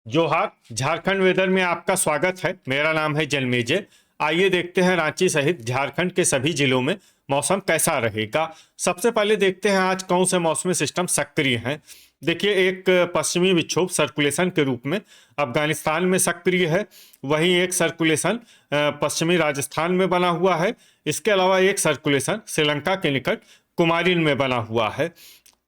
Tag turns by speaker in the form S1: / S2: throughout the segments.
S1: जोहार। झारखंड वेदर में आपका स्वागत है। मेरा नाम है जन्मेजय। आइए देखते हैं रांची सहित झारखंड के सभी जिलों में मौसम कैसा रहेगा। सबसे पहले देखते हैं आज कौन से मौसमी सिस्टम सक्रिय हैं। देखिए, एक पश्चिमी विक्षोभ सर्कुलेशन के रूप में अफगानिस्तान में सक्रिय है। वहीं एक सर्कुलेशन पश्चिमी राजस्थान में बना हुआ है। इसके अलावा एक सर्कुलेशन श्रीलंका के निकट कुमारिन में बना हुआ है।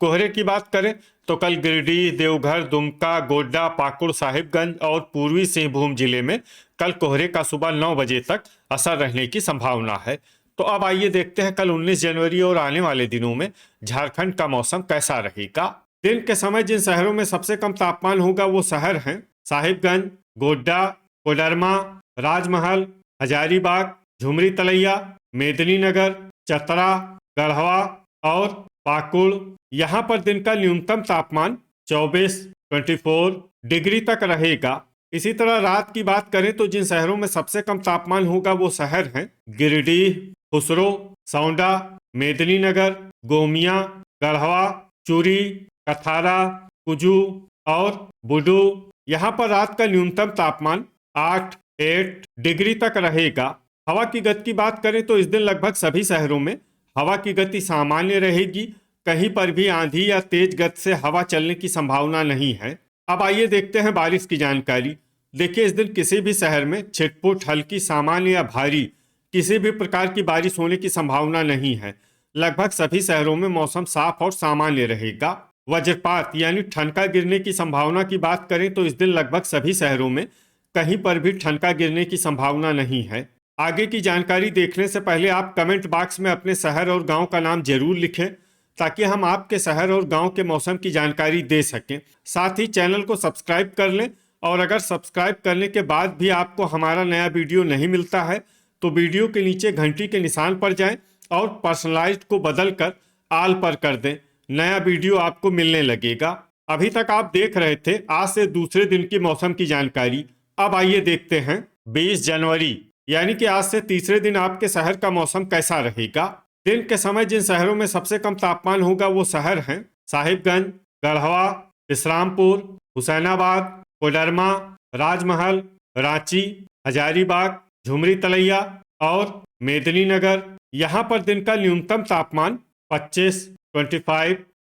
S1: कोहरे की बात करें तो कल गिरिडीह, देवघर, दुमका, गोड्डा, पाकुड़, साहिबगंज और पूर्वी सिंहभूम जिले में कल कोहरे का सुबह 9 बजे तक असर रहने की संभावना है। तो अब आइए देखते हैं कल 19 जनवरी और आने वाले दिनों में झारखंड का मौसम कैसा रहेगा। दिन के समय जिन शहरों में सबसे कम तापमान होगा वो शहर हैं साहिबगंज, गोड्डा, कोडरमा, राजमहल, हजारीबाग, झुमरी तलैया, मेदिनीनगर, चतरा, गढ़वा और पाकुड़। यहाँ पर दिन का न्यूनतम तापमान 24 डिग्री तक रहेगा। इसी तरह रात की बात करें तो जिन शहरों में सबसे कम तापमान होगा वो शहर हैं गिरिडीह, खुसरो, सौंडा, मेदिनीनगर, गोमिया, गढ़वा, चूरी, कथारा, कुजू और बुडू। यहाँ पर रात का न्यूनतम तापमान 8 डिग्री तक रहेगा। हवा की गति की बात करें तो इस दिन लगभग सभी शहरों में हवा की गति सामान्य रहेगी। कहीं पर भी आंधी या तेज गति से हवा चलने की संभावना नहीं है। अब आइए देखते हैं बारिश की जानकारी। देखिए, इस दिन किसी भी शहर में छिटपुट, हल्की, सामान्य या भारी किसी भी प्रकार की बारिश होने की संभावना नहीं है। लगभग सभी शहरों में मौसम साफ और सामान्य रहेगा। वज्रपात यानी ठनका गिरने की संभावना की बात करें तो इस दिन लगभग सभी शहरों में कहीं पर भी ठनका गिरने की संभावना नहीं है। आगे की जानकारी देखने से पहले आप कमेंट बॉक्स में अपने शहर और गांव का नाम जरूर लिखें ताकि हम आपके शहर और गांव के मौसम की जानकारी दे सकें। साथ ही चैनल को सब्सक्राइब कर लें और अगर सब्सक्राइब करने के बाद भी आपको हमारा नया वीडियो नहीं मिलता है तो वीडियो के नीचे घंटी के निशान पर जाएं और पर्सनलाइज्ड को बदल कर आल पर कर दें। नया वीडियो आपको मिलने लगेगा। अभी तक आप देख रहे थे आज से दूसरे दिन की मौसम की जानकारी। अब आइए देखते हैं 20 जनवरी यानी कि आज से तीसरे दिन आपके शहर का मौसम कैसा रहेगा। दिन के समय जिन शहरों में सबसे कम तापमान होगा वो शहर हैं साहिबगंज, गढ़वा, विश्रामपुर, हुसैनाबाद, कोडरमा, राजमहल, रांची, हजारीबाग, झुमरी तलैया और मेदिनीनगर। यहाँ पर दिन का न्यूनतम तापमान 25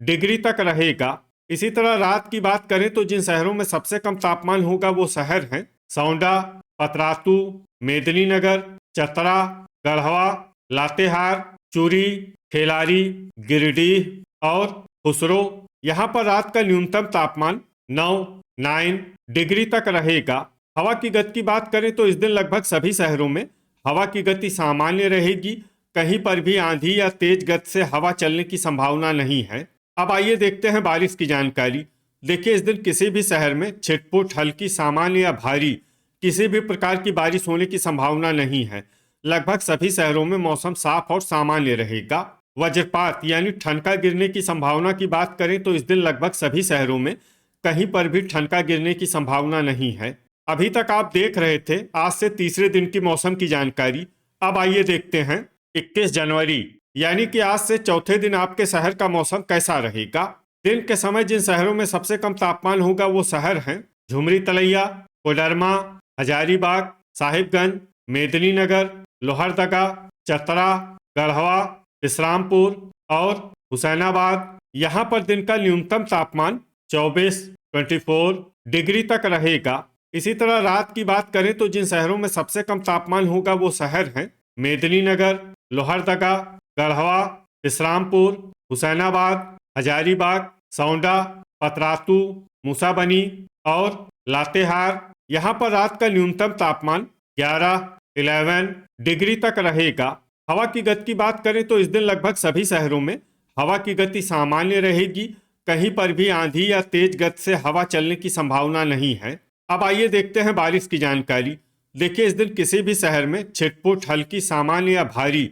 S1: डिग्री तक रहेगा। इसी तरह रात की बात करें तो जिन शहरों में सबसे कम तापमान होगा वो शहर हैं सौंडा, पतरातू, मेदिनीनगर, चतरा, गढ़वा, लातेहार, चूरी, खेलारी, गिरिडीह और खुसरो। यहाँ पर रात का न्यूनतम तापमान 9 डिग्री तक रहेगा। हवा की गति की बात करें तो इस दिन लगभग सभी शहरों में हवा की गति सामान्य रहेगी। कहीं पर भी आंधी या तेज गति से हवा चलने की संभावना नहीं है। अब आइए देखते हैं बारिश की जानकारी। देखिए, इस दिन किसी भी शहर में छिटपुट, हल्की, सामान्य या भारी किसी भी प्रकार की बारिश होने की संभावना नहीं है। लगभग सभी शहरों में मौसम साफ और सामान्य रहेगा। वज्रपात यानी ठनका गिरने की संभावना की बात करें तो इस दिन लगभग सभी शहरों में कहीं पर भी ठनका गिरने की संभावना नहीं है। अभी तक आप देख रहे थे आज से तीसरे दिन की मौसम की जानकारी। अब आइए देखते हैं 21 जनवरी यानी कि आज से चौथे दिन आपके शहर का मौसम कैसा रहेगा। दिन के समय जिन शहरों में सबसे कम तापमान होगा वो शहर हैं झुमरी तलैया, कोडरमा, हजारीबाग, साहिबगंज, मेदिनीनगर, लोहरदगा, चतरा, गढ़वा, विश्रामपुर और हुसैनाबाद। यहाँ पर दिन का न्यूनतम तापमान 24 डिग्री तक रहेगा। इसी तरह रात की बात करें तो जिन शहरों में सबसे कम तापमान होगा वो शहर हैं मेदिनीनगर, लोहरदगा, गढ़वा, विश्रामपुर, हुसैनाबाद, हजारीबाग, सौंडा, पतरातू, मूसाबनी और लातेहार। यहाँ पर रात का न्यूनतम तापमान 11 डिग्री तक रहेगा। हवा की गति की बात करें तो इस दिन लगभग सभी शहरों में हवा की गति सामान्य रहेगी। कहीं पर भी आंधी या तेज गति से हवा चलने की संभावना नहीं है। अब आइए देखते हैं बारिश की जानकारी। देखिए, इस दिन किसी भी शहर में छिटपुट, हल्की, सामान्य या भारी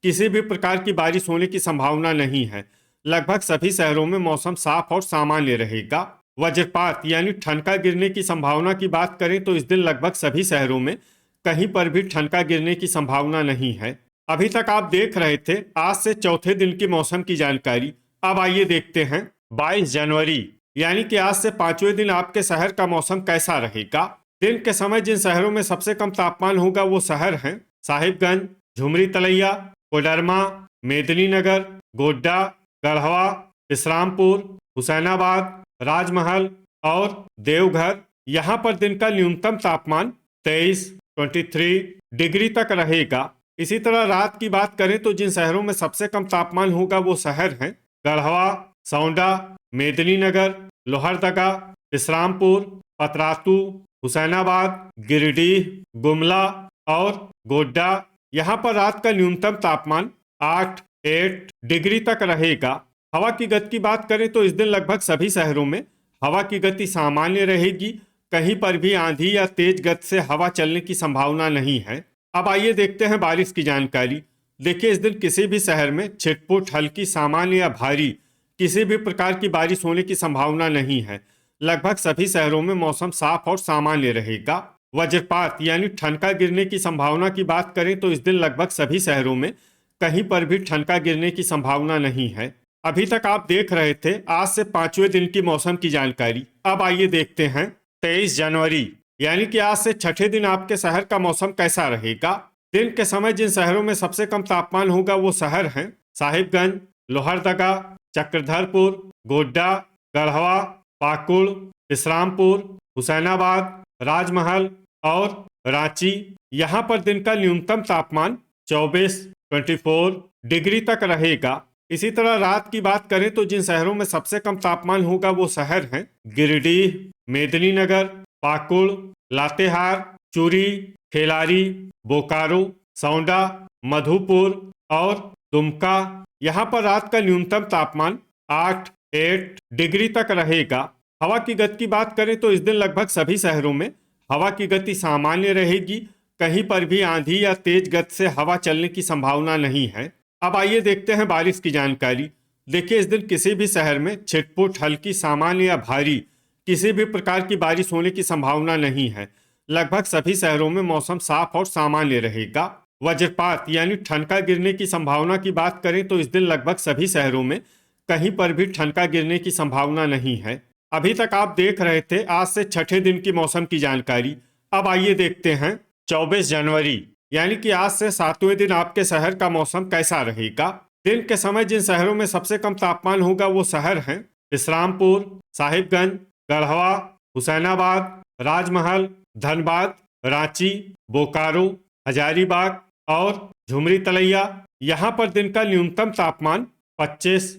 S1: किसी भी प्रकार की बारिश होने की संभावना नहीं है। लगभग सभी शहरों में मौसम साफ और सामान्य रहेगा। वज्रपात यानी ठनका गिरने की संभावना की बात करें तो इस दिन लगभग सभी शहरों में कहीं पर भी ठनका गिरने की संभावना नहीं है। अभी तक आप देख रहे थे आज से चौथे दिन की मौसम की जानकारी। अब आइए देखते हैं 22 जनवरी यानी कि आज से 5वें दिन आपके शहर का मौसम कैसा रहेगा। दिन के समय जिन शहरों में सबसे कम तापमान होगा वो शहर हैं साहिबगंज, झुमरी तलैया, कोडरमा, मेदिनीनगर, गोड्डा, गढ़वा, विश्रामपुर, हुसैनाबाद, राजमहल और देवघर। यहाँ पर दिन का न्यूनतम तापमान 23 डिग्री तक रहेगा। इसी तरह रात की बात करें तो जिन शहरों में सबसे कम तापमान होगा वो शहर हैं गढ़वा, सौंडा, मेदिनीनगर, लोहरदगा, विश्रामपुर, पतरातू, हुसैनाबाद, गिरिडीह, गुमला और गोड्डा। यहाँ पर रात का न्यूनतम तापमान 8 डिग्री तक रहेगा। हवा की गति की बात करें तो इस दिन लगभग सभी शहरों में हवा की गति सामान्य रहेगी। कहीं पर भी आंधी या तेज गति से हवा चलने की संभावना नहीं है। अब आइए देखते हैं बारिश की जानकारी। देखिए, इस दिन किसी भी शहर में छिटपुट, हल्की, सामान्य या भारी किसी भी प्रकार की बारिश होने की संभावना नहीं है। लगभग सभी शहरों में मौसम साफ और सामान्य रहेगा। वज्रपात यानी ठनका गिरने की संभावना की बात करें तो इस दिन लगभग सभी शहरों में कहीं पर भी ठनका गिरने की संभावना नहीं है। अभी तक आप देख रहे थे आज से 5वें दिन की मौसम की जानकारी। अब आइए देखते हैं 23 जनवरी यानी कि आज से छठे दिन आपके शहर का मौसम कैसा रहेगा। दिन के समय जिन शहरों में सबसे कम तापमान होगा वो शहर हैं साहिबगंज, लोहरदगा, चक्रधरपुर, गोड्डा, गढ़वा, पाकुड़, विश्रामपुर, हुसैनाबाद, राजमहल और रांची। यहाँ पर दिन का न्यूनतम तापमान 24 डिग्री तक रहेगा। इसी तरह रात की बात करें तो जिन शहरों में सबसे कम तापमान होगा वो शहर हैं गिरिडीह, मेदिनीनगर, पाकुड़, लातेहार, चूरी, खेलारी, बोकारो, सौंडा, मधुपुर और दुमका। यहाँ पर रात का न्यूनतम तापमान 8 डिग्री तक रहेगा। हवा की गति की बात करें तो इस दिन लगभग सभी शहरों में हवा की गति सामान्य रहेगी। कहीं पर भी आंधी या तेज गति से हवा चलने की संभावना नहीं है। अब आइए देखते हैं बारिश की जानकारी। देखिए, इस दिन किसी भी शहर में छिटपुट, हल्की, सामान्य या भारी किसी भी प्रकार की बारिश होने की संभावना नहीं है। लगभग सभी शहरों में मौसम साफ और सामान्य रहेगा। वज्रपात यानी ठनका गिरने की संभावना की बात करें तो इस दिन लगभग सभी शहरों में कहीं पर भी ठनका गिरने की संभावना नहीं है। अभी तक आप देख रहे थे आज से छठे दिन की मौसम की जानकारी। अब आइए देखते हैं 24 जनवरी यानी कि आज से 7वें दिन आपके शहर का मौसम कैसा रहेगा। दिन के समय जिन शहरों में सबसे कम तापमान होगा वो शहर हैं विश्रामपुर, साहिबगंज, गढ़वा, हुसैनाबाद, राजमहल, धनबाद, रांची, बोकारो, हजारीबाग और झुमरी तलैया। यहाँ पर दिन का न्यूनतम तापमान 25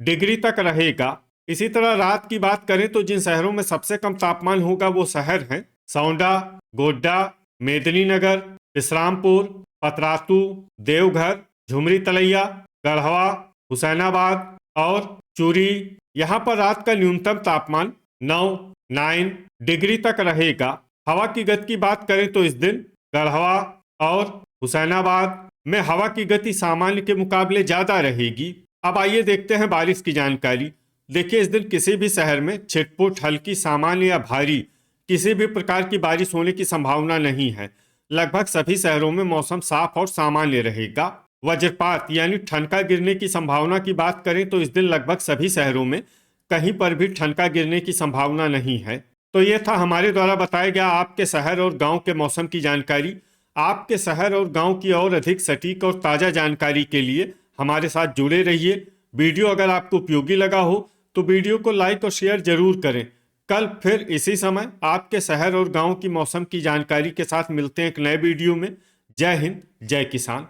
S1: डिग्री तक रहेगा। इसी तरह रात की बात करें तो जिन शहरों में सबसे कम तापमान होगा वो शहर हैं सौंडा, गोड्डा, मेदिनीनगर, विश्रामपुर, पतरातू, देवघर, झुमरी तलैया, गढ़वा, हुसैनाबाद और चूरी। यहाँ पर रात का न्यूनतम तापमान 9 डिग्री तक रहेगा। हवा की गति की बात करें तो इस दिन गढ़वा और हुसैनाबाद में हवा की गति सामान्य के मुकाबले ज्यादा रहेगी। अब आइए देखते हैं बारिश की जानकारी। देखिए, इस दिन किसी भी शहर में छिटपुट, हल्की, सामान्य या भारी किसी भी प्रकार की बारिश होने की संभावना नहीं है। लगभग सभी शहरों में मौसम साफ और सामान्य रहेगा। वज्रपात यानी ठनका गिरने की संभावना की बात करें तो इस दिन लगभग सभी शहरों में कहीं पर भी ठनका गिरने की संभावना नहीं है। तो ये था हमारे द्वारा बताया गया आपके शहर और गांव के मौसम की जानकारी। आपके शहर और गांव की और अधिक सटीक और ताज़ा जानकारी के लिए हमारे साथ जुड़े रहिए। वीडियो अगर आपको उपयोगी लगा हो तो वीडियो को लाइक और शेयर जरूर करें। कल फिर इसी समय आपके शहर और गांव की मौसम की जानकारी के साथ मिलते हैं एक नए वीडियो में। जय हिंद, जय किसान।